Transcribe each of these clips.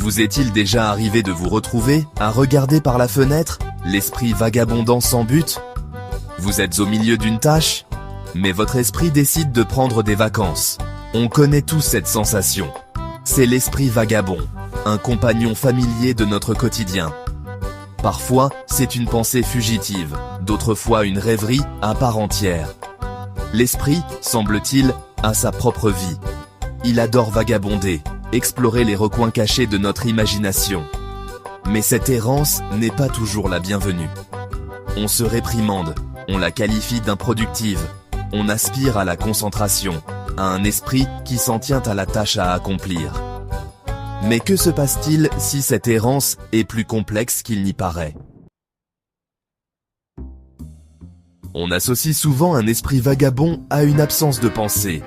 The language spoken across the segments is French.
Vous est-il déjà arrivé de vous retrouver à regarder par la fenêtre, l'esprit vagabondant sans but? Vous êtes au milieu d'une tâche, mais votre esprit décide de prendre des vacances. On connaît tous cette sensation. C'est l'esprit vagabond, un compagnon familier de notre quotidien. Parfois, c'est une pensée fugitive, d'autres fois une rêverie à part entière. L'esprit, semble-t-il, a sa propre vie. Il adore vagabonder, explorer les recoins cachés de notre imagination. Mais cette errance n'est pas toujours la bienvenue. On se réprimande, on la qualifie d'improductive, on aspire à la concentration, à un esprit qui s'en tient à la tâche à accomplir. Mais que se passe-t-il si cette errance est plus complexe qu'il n'y paraît? On associe souvent un esprit vagabond à une absence de pensée.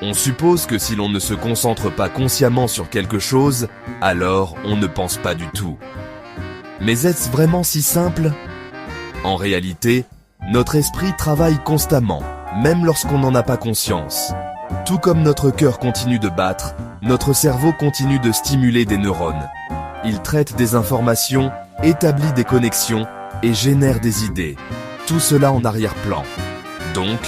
On suppose que si l'on ne se concentre pas consciemment sur quelque chose, alors on ne pense pas du tout. Mais est-ce vraiment si simple? En réalité, notre esprit travaille constamment, même lorsqu'on n'en a pas conscience. Tout comme notre cœur continue de battre, notre cerveau continue de stimuler des neurones. Il traite des informations, établit des connexions et génère des idées. Tout cela en arrière-plan. Donc,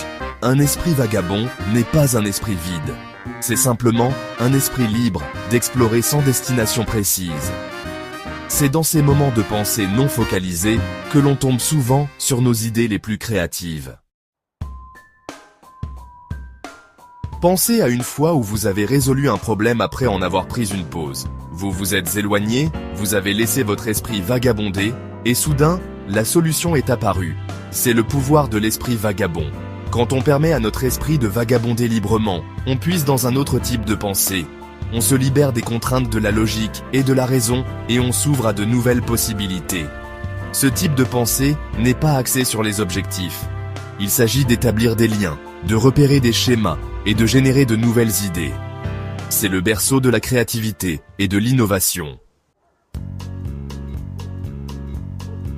un esprit vagabond n'est pas un esprit vide. C'est simplement un esprit libre d'explorer sans destination précise. C'est dans ces moments de pensée non focalisés que l'on tombe souvent sur nos idées les plus créatives. Pensez à une fois où vous avez résolu un problème après en avoir pris une pause. Vous vous êtes éloigné, vous avez laissé votre esprit vagabonder, et soudain, la solution est apparue. C'est le pouvoir de l'esprit vagabond. Quand on permet à notre esprit de vagabonder librement, on puise dans un autre type de pensée. On se libère des contraintes de la logique et de la raison, et on s'ouvre à de nouvelles possibilités. Ce type de pensée n'est pas axé sur les objectifs. Il s'agit d'établir des liens, de repérer des schémas, et de générer de nouvelles idées. C'est le berceau de la créativité et de l'innovation.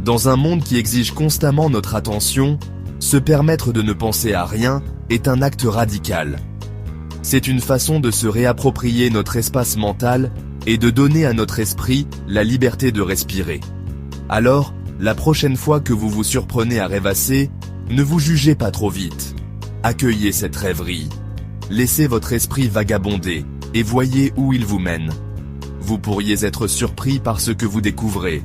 Dans un monde qui exige constamment notre attention, se permettre de ne penser à rien est un acte radical. C'est une façon de se réapproprier notre espace mental et de donner à notre esprit la liberté de respirer. Alors, la prochaine fois que vous vous surprenez à rêvasser, ne vous jugez pas trop vite. Accueillez cette rêverie. Laissez votre esprit vagabonder et voyez où il vous mène. Vous pourriez être surpris par ce que vous découvrez.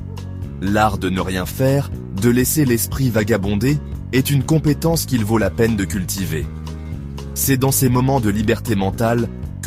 L'art de ne rien faire, de laisser l'esprit vagabonder, est une compétence qu'il vaut la peine de cultiver. C'est dans ces moments de liberté mentale